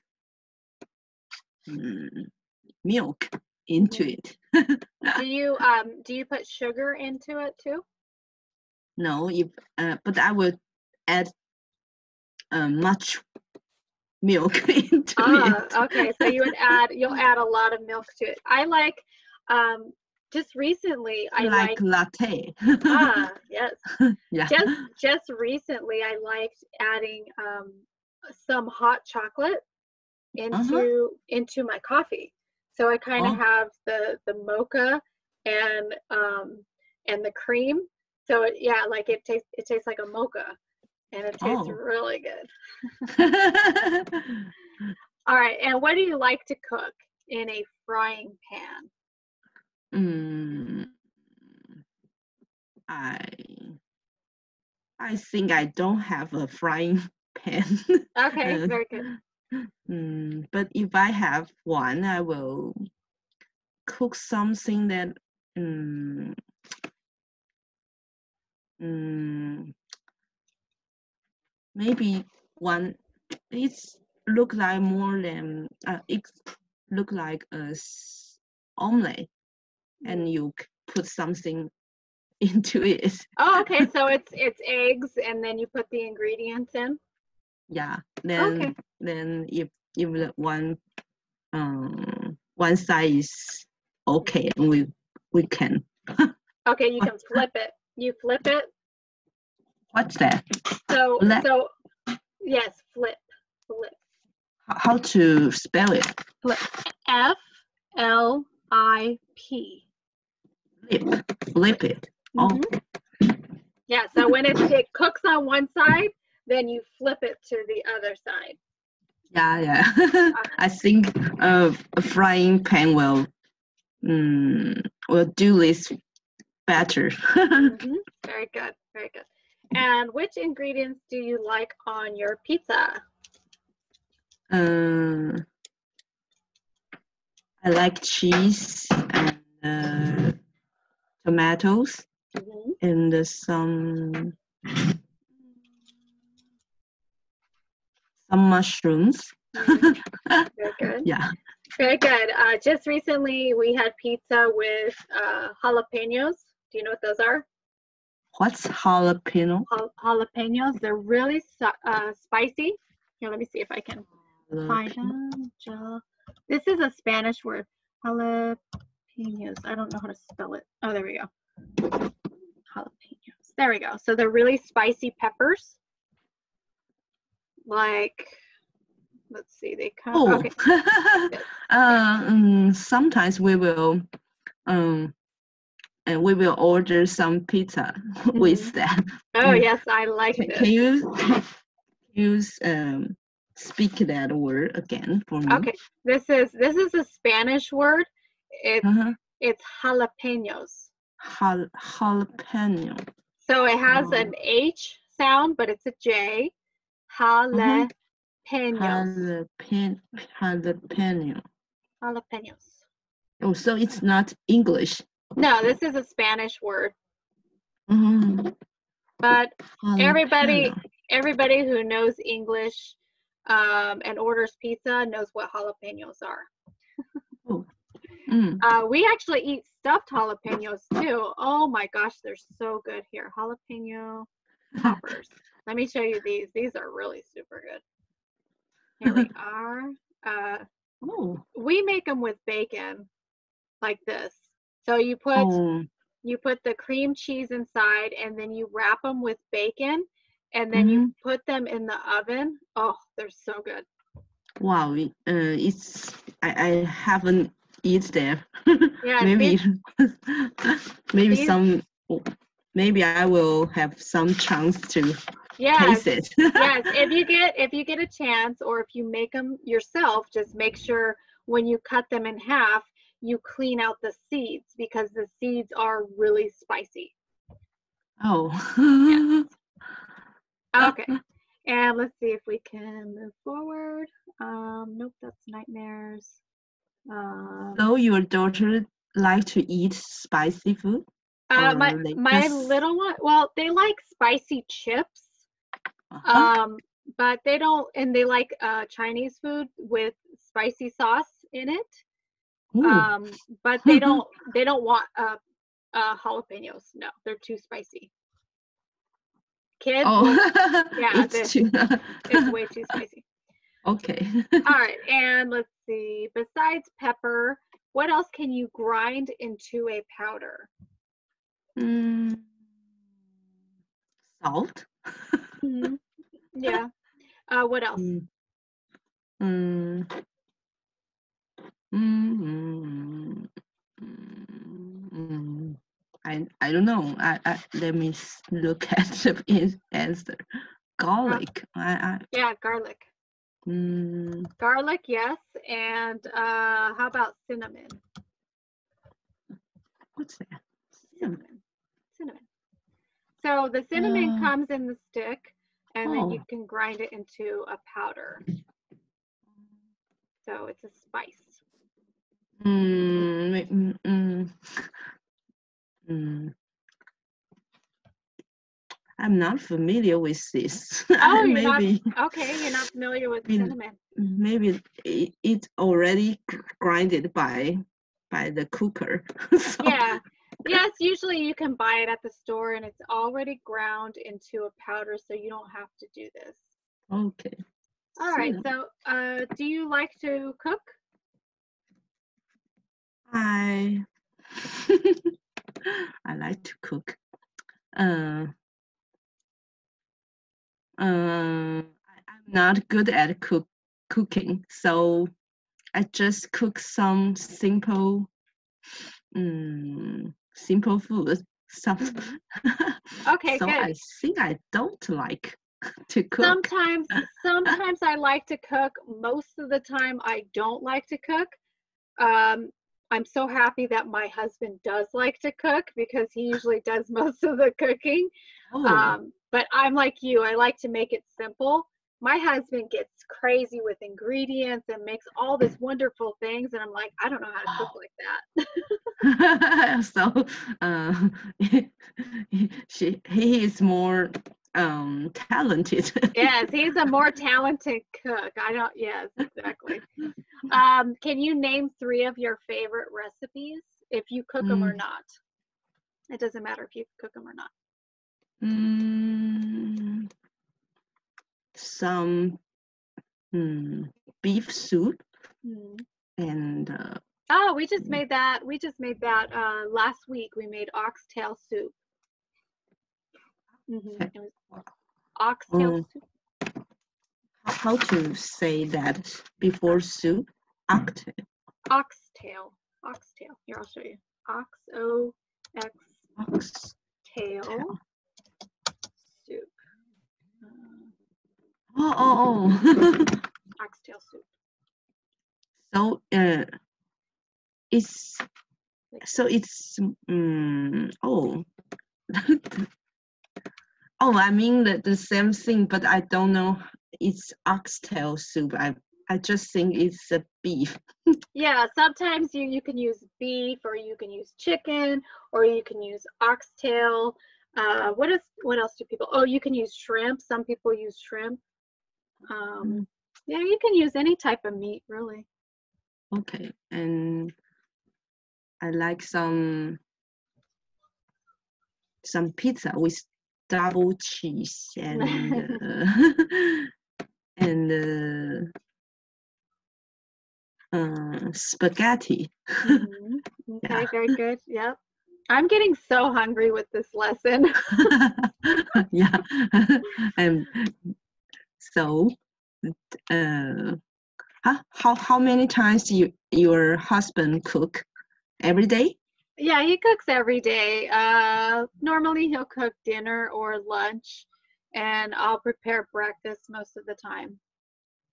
milk into it. Do you put sugar into it too? No, but I would add much milk into it. Okay. So you'll add a lot of milk to it. I like just recently I like latte. Yes. Yeah. Just recently I liked adding some hot chocolate into my coffee. So I kind of have the mocha and the cream. So it tastes like a mocha, and it tastes really good. All right, and what do you like to cook in a frying pan? I think I don't have a frying pan. Okay, very good. But if I have one, I will cook something that maybe one. It's look like more than it look like a omelet, and you put something into it. Oh, okay. So it's eggs, and then you put the ingredients in. Yeah. Then if the one side is okay, and we can. Okay, you can flip it. You flip it. What's that? So yes, flip. How to spell it? Flip. Flip. Flip it. Mm-hmm. Yeah, so when it cooks on one side, then you flip it to the other side. Yeah. I think a frying pan will do this better. Very good, very good. And which ingredients do you like on your pizza? I like cheese and tomatoes and some mushrooms. Very good. Yeah. Very good. Just recently we had pizza with jalapenos. Do you know what those are? What's jalapeno? Jalapenos. They're really spicy. Here, let me see if I can find them. This is a Spanish word. Jalapenos. I don't know how to spell it. Oh, there we go. Jalapenos. There we go. So they're really spicy peppers. Like, let's see. They come. Okay. Sometimes we will order some pizza with that. Oh yes, I like this. Can you speak that word again for me? Okay, this is a Spanish word. It's jalapenos. Jalapeno. So it has an H sound, but it's a J. Jalapenos. Jalapenos. Oh, so it's not English. No, this is a Spanish word. But everybody who knows English and orders pizza knows what jalapenos are. We actually eat stuffed jalapenos too. Oh my gosh, they're so good here. Jalapeno poppers. Let me show you these. These are really super good. Here we are. We make them with bacon like this. So you put You put the cream cheese inside, and then you wrap them with bacon, and then you put them in the oven. Oh, they're so good. Wow, I haven't eat there. Yeah, maybe these, maybe I will have some chance to yes, taste it. yes. If you get a chance, or if you make them yourself, just make sure when you cut them in half, you clean out the seeds, because the seeds are really spicy. Oh. Yes. Okay. And let's see if we can move forward. Nope, that's nightmares. So your daughter like to eat spicy food? My little one, well, they like spicy chips. But they don't, and they like Chinese food with spicy sauce in it. But they don't want jalapenos. No, they're too spicy. Kids, yeah, it's way too spicy. Okay. All right, and let's see. Besides pepper, what else can you grind into a powder? Salt. Yeah. What else? I don't know. I let me look at the answer. Garlic. Yeah, garlic. Garlic, yes. And how about cinnamon? What's that? Cinnamon. So the cinnamon comes in the stick, and then you can grind it into a powder. So it's a spice. I'm not familiar with this. Oh, maybe. Okay, you're not familiar with cinnamon. Maybe it's already grinded by the cooker. So. Yeah. Yes, usually you can buy it at the store, and it's already ground into a powder, so you don't have to do this. Okay. All right. So, do you like to cook? I like to cook. I'm not good at cooking, so I just cook some simple food. Okay, so good. I think I don't like to cook. Sometimes I like to cook. Most of the time I don't like to cook. I'm so happy that my husband does like to cook, because he usually does most of the cooking. But I'm like you, I like to make it simple. My husband gets crazy with ingredients and makes all these wonderful things, and I'm like, I don't know how to cook like that. So he is more talented. Yes, he's a more talented cook. Yes, exactly. Can you name 3 of your favorite recipes, if you cook them or not? It doesn't matter if you cook them or not. Some beef soup and oh, we just made that last week. We made oxtail soup. It was oxtail soup. How to say that before soup? Oxtail. Here, I'll show you. Oxtail soup. Oxtail soup. So it's I mean the same thing, but I don't know. It's oxtail soup. I just think it's a beef. Yeah, sometimes you can use beef, or you can use chicken, or you can use oxtail. What else do people? Oh, you can use shrimp. Some people use shrimp. Yeah, you can use any type of meat, really. Okay, and I like some pizza with double cheese and and spaghetti. Okay, very good. Yep. I'm getting so hungry with this lesson. Yeah. And so, uh, how many times your husband cook every day? Yeah, he cooks every day. Normally he'll cook dinner or lunch, and I'll prepare breakfast most of the time.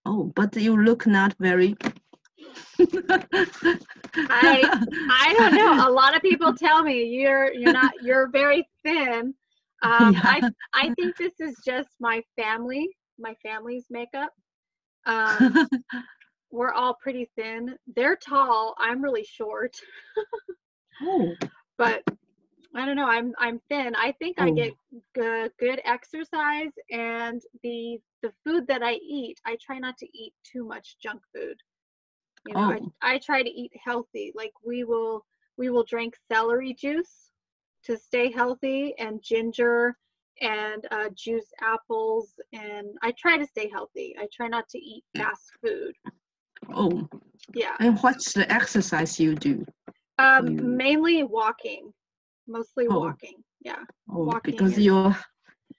Oh, but you look not very. I don't know. A lot of people tell me you're very thin. Yeah. I think this is just my family's makeup. Um, we're all pretty thin. They're tall. I'm really short. Oh. But I don't know. I'm thin. I think I Oh. get good exercise, and the food that I eat, I try not to eat too much junk food. You know, Oh. I try to eat healthy. Like we will drink celery juice to stay healthy, and ginger, and juice apples, and I try to stay healthy. I try not to eat fast food. Oh. Yeah. And what's the exercise you do? Mainly walking. Mostly Oh. walking. Yeah. Oh, Walking because and I'm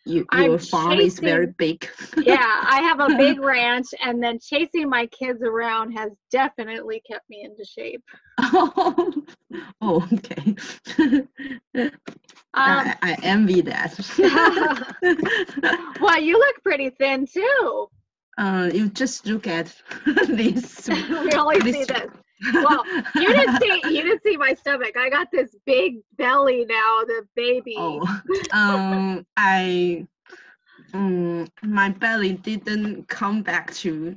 your farm is very chasing. big. Yeah, I have a big ranch, and then chasing my kids around has definitely kept me into shape. Oh, okay. Um, I envy that. well, you look pretty thin too. You just look at this. We only see this. Well, you didn't see my stomach. I got this big belly now, the baby. Oh, my belly didn't come back to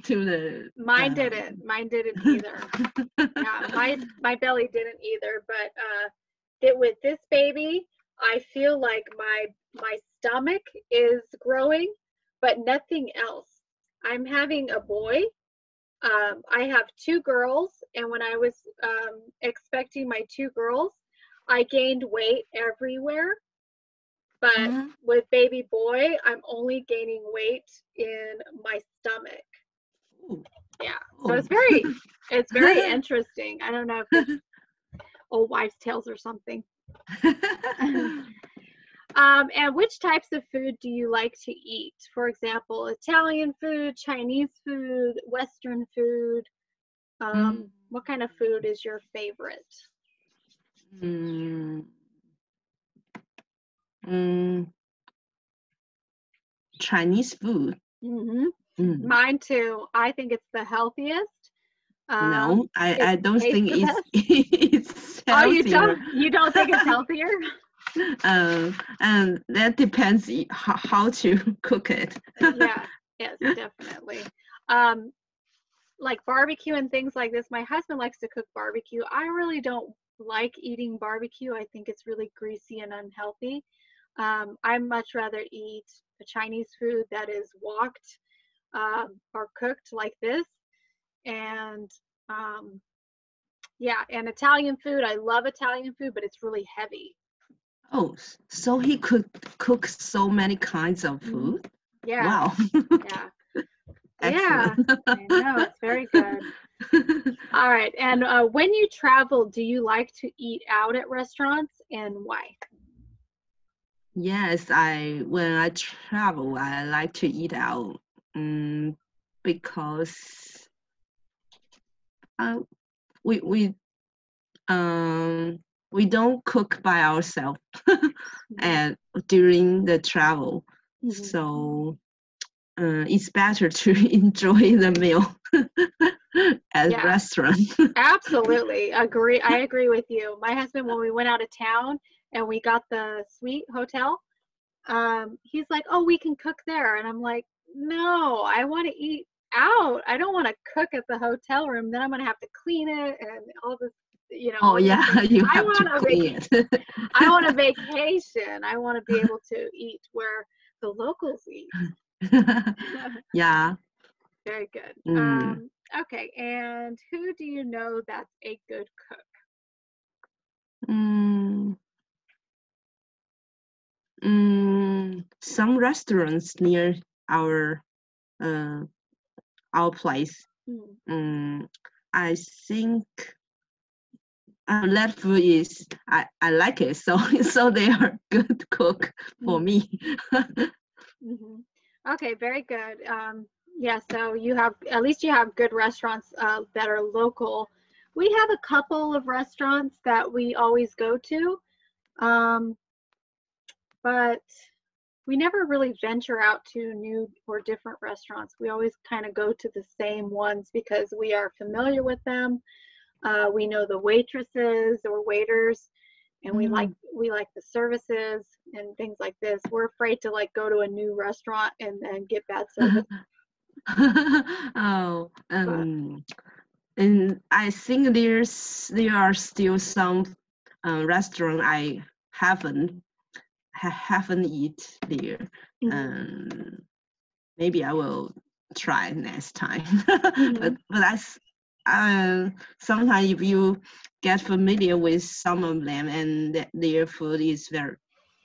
to the. Mine didn't. Mine didn't either. Yeah, my belly didn't either. But with this baby, I feel like my stomach is growing, but nothing else. I'm having a boy. I have two girls, and when I was expecting my two girls, I gained weight everywhere. But with baby boy, I'm only gaining weight in my stomach. Yeah, so it's very interesting. I don't know if it's old wives' tales or something. And which types of food do you like to eat? For example, Italian food, Chinese food, Western food. What kind of food is your favorite? Chinese food. Mine too. I think it's the healthiest. No, I don't think it's healthier. healthier. You don't think it's healthier? And that depends how to cook it. Yeah, yes, definitely. Like barbecue and things like this. My husband likes to cook barbecue. I really don't like eating barbecue. I think it's really greasy and unhealthy. I much rather eat a Chinese food that is woked or cooked like this. And yeah, and Italian food. I love Italian food, but it's really heavy. Oh, so he could cook so many kinds of food? Yeah. Wow. Yeah. Excellent. Yeah, I know, it's very good. All right, and when you travel, do you like to eat out at restaurants, and why? Yes, when I travel, I like to eat out because we we don't cook by ourselves and during the travel, so it's better to enjoy the meal at restaurant. Absolutely agree. I agree with you. My husband, when we went out of town and we got the suite hotel, he's like, "Oh, we can cook there," and I'm like, "No, I want to eat out. I don't want to cook at the hotel room. Then I'm gonna have to clean it and all this, you know." Oh yeah, you have to clean it. I want a vacation. I want to be able to eat where the locals eat. Yeah. Very good. Okay, and who do you know that's a good cook? Some restaurants near our place. I think that food is I like it, so they are good cook for me. Okay, very good. Yeah, so at least you have good restaurants that are local. We have a couple of restaurants that we always go to, but we never really venture out to new or different restaurants. We always kind of go to the same ones because we are familiar with them. We know the waitresses or waiters, and we like the services and things like this. We're afraid to like go to a new restaurant and then get bad service. Oh, and I think there are still some restaurant I haven't eat there. Maybe I will try next time. but sometimes if you get familiar with some of them and their food is very,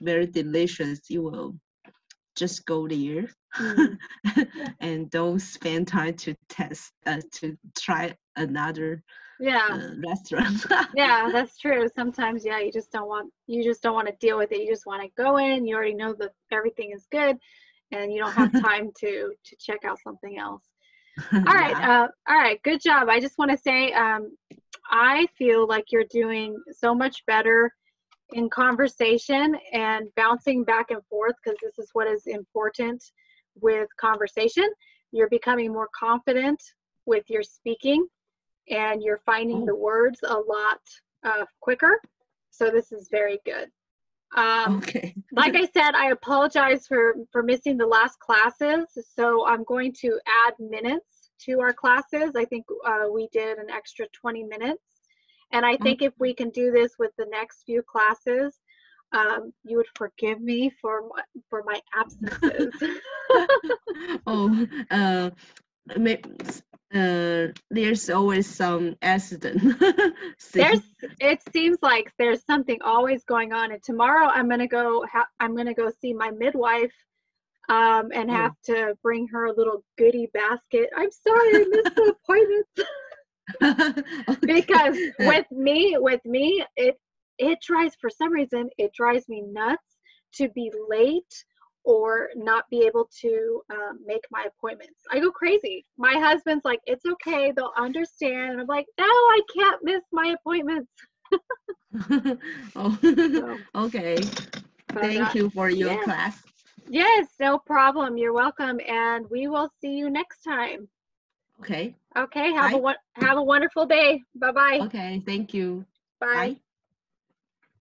very delicious, you will just go there and don't spend time to to try another restaurant. Yeah, that's true. Sometimes, yeah, you just don't want to deal with it. You just want to go in. You already know that everything is good, and you don't have time to check out something else. All right, good job. I just want to say, I feel like you're doing so much better in conversation and bouncing back and forth, because this is what is important with conversation. You're becoming more confident with your speaking, and you're finding the words a lot quicker. So this is very good. Okay. Like I said, I apologize for missing the last classes. So I'm going to add minutes to our classes. I think we did an extra 20 minutes. And I think if we can do this with the next few classes, you would forgive me for my absences. There's always some accident. It seems like there's something always going on. And tomorrow I'm gonna go see my midwife, and have to bring her a little goodie basket. I'm sorry I missed the appointment. Because with me, it drives, for some reason, it drives me nuts to be late or not be able to make my appointments. I go crazy. My husband's like, it's okay, they'll understand. And I'm like, no, I can't miss my appointments. Okay. Thank you for your class. Yes, no problem. You're welcome. And we will see you next time. Okay. Okay. Have a wonderful day. Bye-bye. Okay. Thank you. Bye. Bye.